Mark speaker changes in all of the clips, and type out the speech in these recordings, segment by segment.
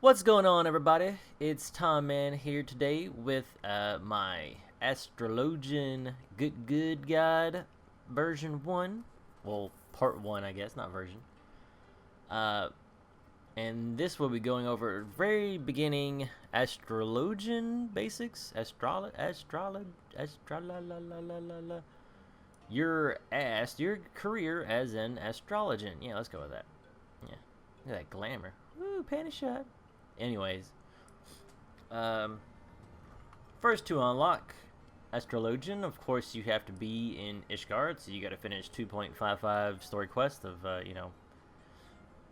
Speaker 1: What's going on, everybody? It's Tom Man here today with my Astrologian Good Guide version 1. Well, part 1, I guess, not version. And this will be going over very beginning Astrologian basics. Your career as an astrologian. Yeah, let's go with that. Yeah, look at that glamour. Woo, panty shot. Anyways, first to unlock Astrologian, of course, you have to be in Ishgard, so you got to finish 2.55 story quest of of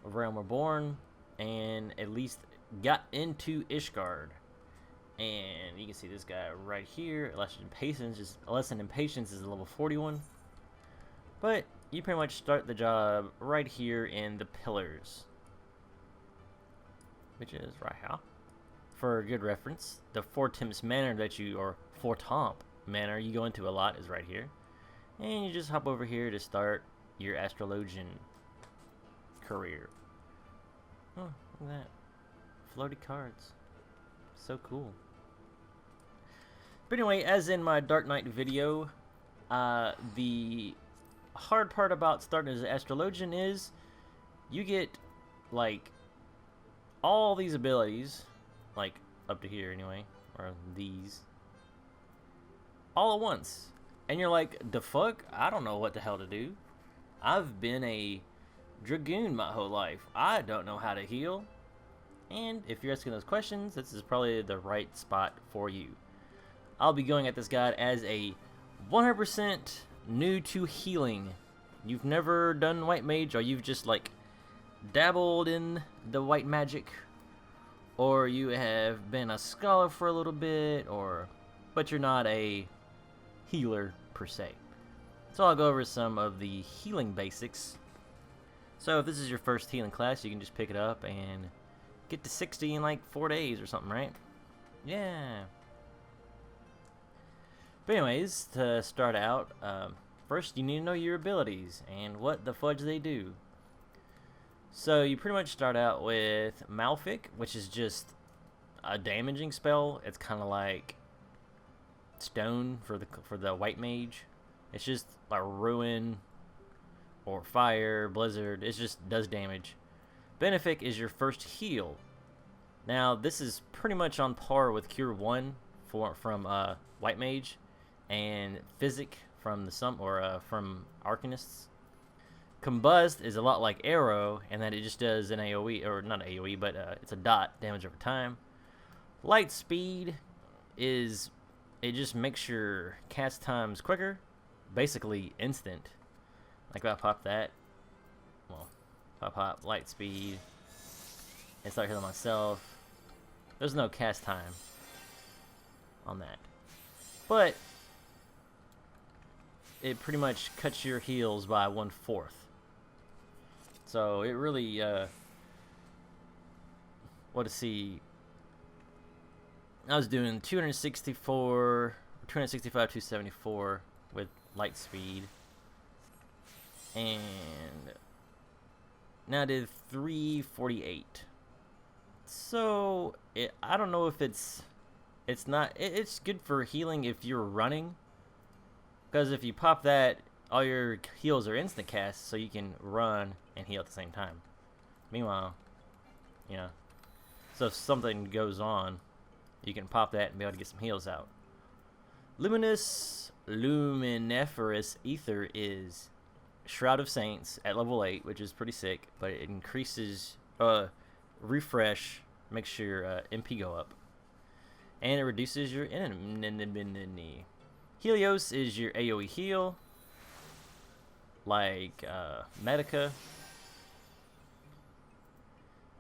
Speaker 1: Realm Reborn, and at least got into Ishgard. And you can see this guy right here. Lesson in Patience is level 41, but you pretty much start the job right here in the Pillars, which is right here. For a good reference, the Fortemps Manor or Fortemps Manor you go into a lot is right here. And you just hop over here to start your Astrologian career. Oh, look at that. Floaty cards. So cool. But anyway, as in my Dark Knight video, the hard part about starting as an Astrologian is you get, like, all these abilities, like up to here anyway, or these, all at once. And you're like, the fuck? I don't know what the hell to do. I've been a dragoon my whole life. I don't know how to heal. And if you're asking those questions, this is probably the right spot for you. I'll be going at this guide as a 100% new to healing. You've never done white mage, or you've just like dabbled in the white magic, or you have been a scholar for a little bit, but you're not a healer per se. So I'll go over some of the healing basics. So if this is your first healing class, you can just pick it up and get to 60 in like 4 days or something, right? Yeah. But anyways, to start out, first you need to know your abilities and what the fudge they do. So you pretty much start out with Malefic, which is just a damaging spell. It's kind of like Stone for the white mage. It's just like Ruin or Fire, Blizzard. It just does damage. Benefic is your first heal. Now this is pretty much on par with Cure 1 from white mage, and Physic from from Arcanists. Combust is a lot like Arrow, and that it just does an AoE, or not AoE, but it's a dot damage over time. Light Speed is, it just makes your cast times quicker, basically instant. Like if I pop that, well, if I pop Light Speed and start healing myself, there's no cast time on that. But it pretty much cuts your heals by 1/4. So it really, what to see, I was doing 265, 274 with Light Speed, and now I did 348. So I don't know if it's good for healing if you're running, because if you pop that, all your heals are instant cast, so you can run and heal at the same time. Meanwhile, so if something goes on, you can pop that and be able to get some heals out. Luminiferous Ether is Shroud of Saints at level 8, which is pretty sick, but it increases refresh, makes your MP go up, and it reduces your enemy. Helios is your AoE heal, like Medica.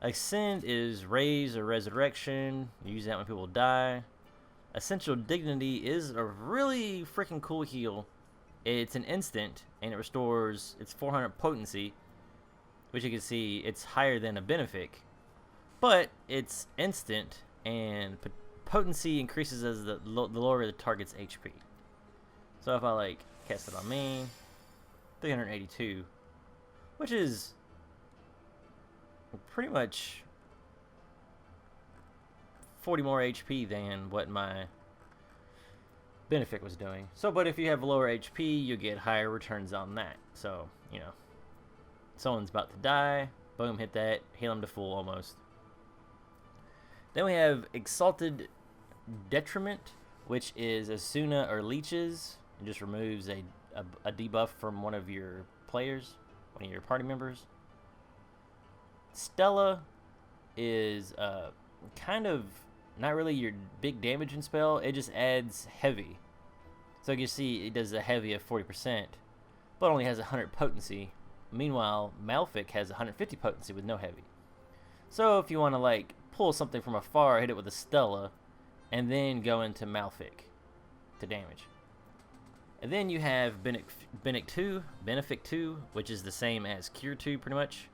Speaker 1: Ascend is Raise or Resurrection. You use that when people die. Essential Dignity is a really freaking cool heal. It's an instant, and it restores its 400 potency, which you can see it's higher than a Benefic, but it's instant, and potency increases as the lower the target's HP. So if I like cast it on me, 382, which is pretty much 40 more HP than what my Benefic was doing. So, but if you have lower HP, you get higher returns on that. So, you know, someone's about to die, boom, hit that, heal them to full almost. Then we have Exalted Detriment, which is Asuna or Leeches. It just removes a debuff from one of your players, one of your party members. Stella is kind of not really your big damaging spell. It just adds heavy. So you see it does a heavy of 40%, but only has 100 potency. Meanwhile, Malefic has 150 potency with no heavy. So if you want to like pull something from afar, hit it with a Stella, and then go into Malefic to damage. And then you have Benefic 2, which is the same as Cure 2 pretty much.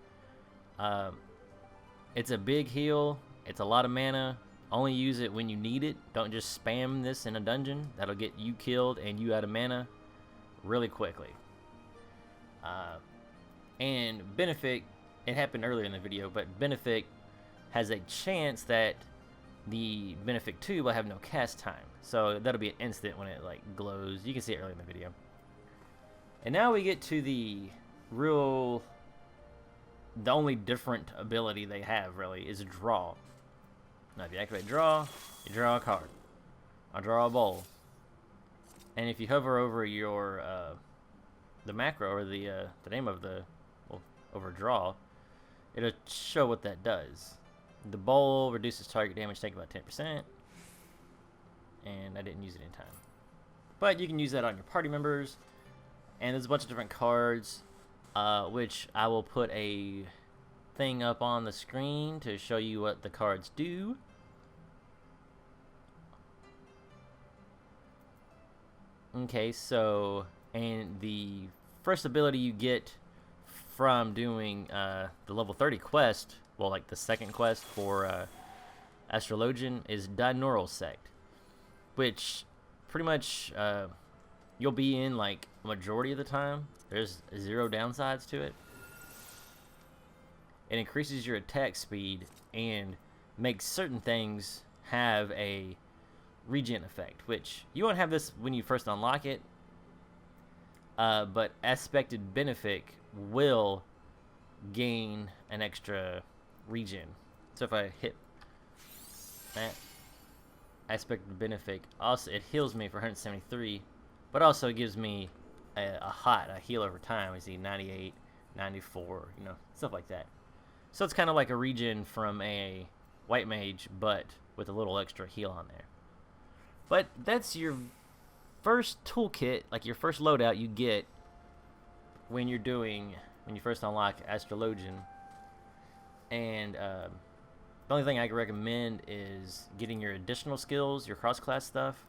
Speaker 1: It's a big heal. It's a lot of mana. Only use it when you need it. Don't just spam this in a dungeon. That'll get you killed and you out of mana really quickly. And Benefic, it happened earlier in the video, but Benefic has a chance that the Benefic 2 will have no cast time. So that'll be an instant when it like glows. You can see it earlier in the video. And now we get to the only different ability they have really is draw. Now if you activate draw, you draw a card. I'll draw a bowl. And if you hover over your the macro or the name of the over draw, it'll show what that does. The bowl reduces target damage taken about 10%. And I didn't use it in time. But you can use that on your party members. And there's a bunch of different cards, which I will put a thing up on the screen to show you what the cards do. Okay, so, and the first ability you get from doing the level 30 quest, well, like the second quest for Astrologian, is Binaural Sect, which pretty much you'll be in like majority of the time. There's 0 downsides to it. It increases your attack speed and makes certain things have a regen effect, which you won't have this when you first unlock it, but Aspected Benefic will gain an extra regen. So if I hit that Aspected Benefic, also it heals me for 173, but also gives me a heal over time. We see 98, 94, you know, stuff like that. So it's kind of like a regen from a white mage, but with a little extra heal on there. But that's your first toolkit, like your first loadout you get when you first unlock Astrologian. And the only thing I can recommend is getting your additional skills, your cross-class stuff.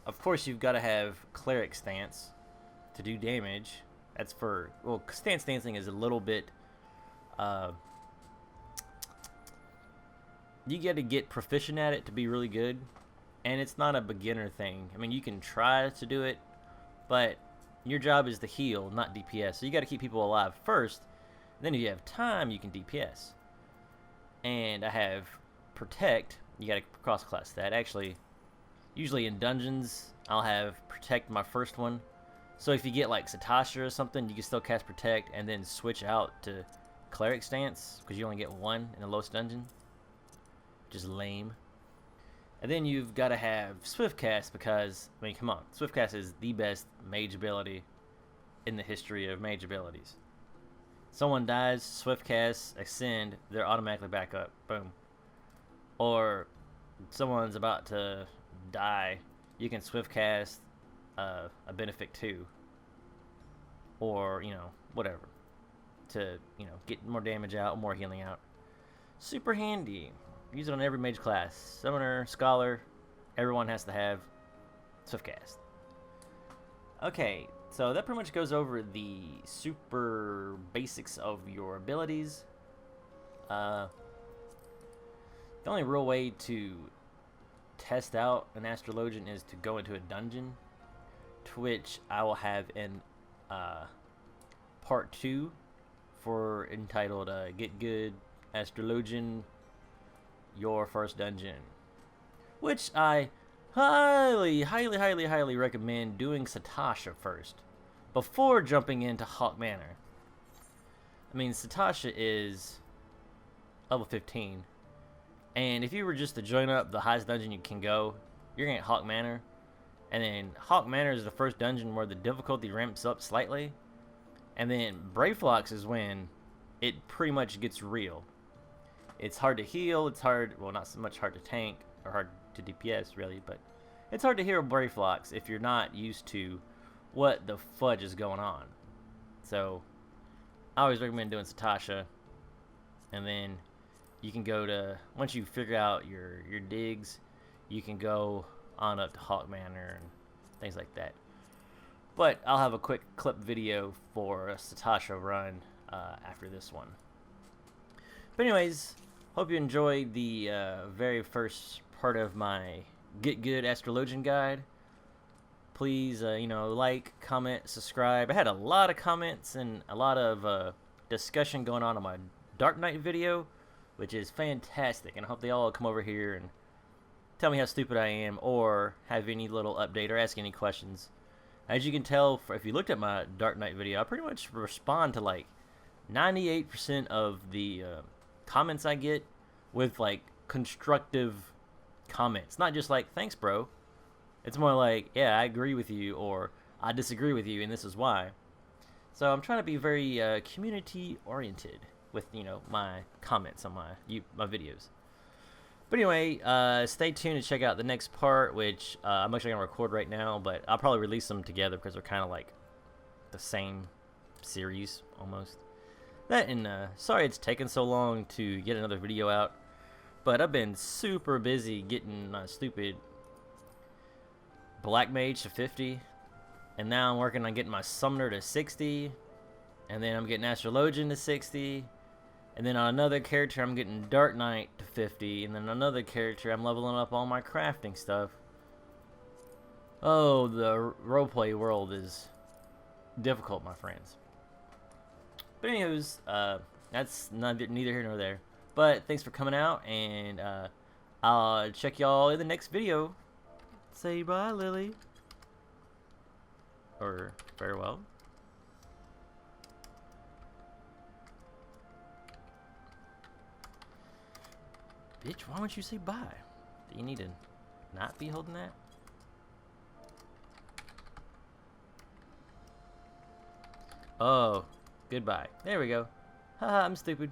Speaker 1: Of course, you've got to have Cleric Stance to do damage. That's for, well, Stance Dancing is a little bit, you got to get proficient at it to be really good. And it's not a beginner thing. I mean, you can try to do it, but your job is to heal, not DPS. So you got to keep people alive first. And then if you have time, you can DPS. And I have Protect. You got to cross-class that. Actually, usually in dungeons, I'll have Protect my first one. So if you get like Satasha or something, you can still cast Protect and then switch out to Cleric Stance, because you only get one in the lowest dungeon. Just lame. And then you've got to have Swiftcast, because, I mean, come on. Swiftcast is the best mage ability in the history of mage abilities. Someone dies, Swiftcast, Ascend, they're automatically back up. Boom. Or someone's about to die, you can Swiftcast a Benefic 2. Or, you know, whatever. To, you know, get more damage out, more healing out. Super handy. Use it on every mage class. Summoner, Scholar, everyone has to have Swiftcast. Okay, so that pretty much goes over the super basics of your abilities. The only real way to test out an Astrologian is to go into a dungeon, to which I will have in part 2 for entitled Get Good Astrologian your first dungeon, which I highly recommend doing Satasha first before jumping into Hawk Manor. I mean, Satasha is level 15, and if you were just to join up the highest dungeon you can go, you're gonna get Hawk Manor, and then Hawk Manor is the first dungeon where the difficulty ramps up slightly, and then Brayflox is when it pretty much gets real. It's hard to heal, it's hard, well, not so much hard to tank, or hard to DPS, really, but it's hard to heal Brayflox if you're not used to what the fudge is going on. So, I always recommend doing Satasha, and then you can go to, once you figure out your digs, you can go on up to Hawk Manor and things like that. But I'll have a quick clip video for a Satasha run after this one. But anyways, hope you enjoyed the very first part of my Get Good Astrologian guide. Please, like, comment, subscribe. I had a lot of comments and a lot of discussion going on my Dark Knight video, which is fantastic. And I hope they all come over here and tell me how stupid I am, or have any little update, or ask any questions. As you can tell, if you looked at my Dark Knight video, I pretty much respond to like 98% of the comments I get with like constructive comments. Not just like, thanks bro. It's more like, yeah, I agree with you, or I disagree with you, and this is why. So I'm trying to be very community oriented with, my comments on my videos. But anyway, stay tuned to check out the next part, which I'm actually going to record right now, but I'll probably release them together because they're kind of like the same series, almost. That, and sorry it's taken so long to get another video out, but I've been super busy getting my stupid Black Mage to 50, and now I'm working on getting my Summoner to 60, and then I'm getting Astrologian to 60, and then on another character I'm getting Dark Knight to 50, and then another character I'm leveling up all my crafting stuff. Oh, the roleplay world is difficult, my friends. But anyways, that's neither here nor there. But thanks for coming out, and I'll check y'all in the next video. Say bye, Lily. Or farewell. Bitch, why don't you say bye? Do you need to not be holding that? Oh, goodbye. There we go. Haha, I'm stupid.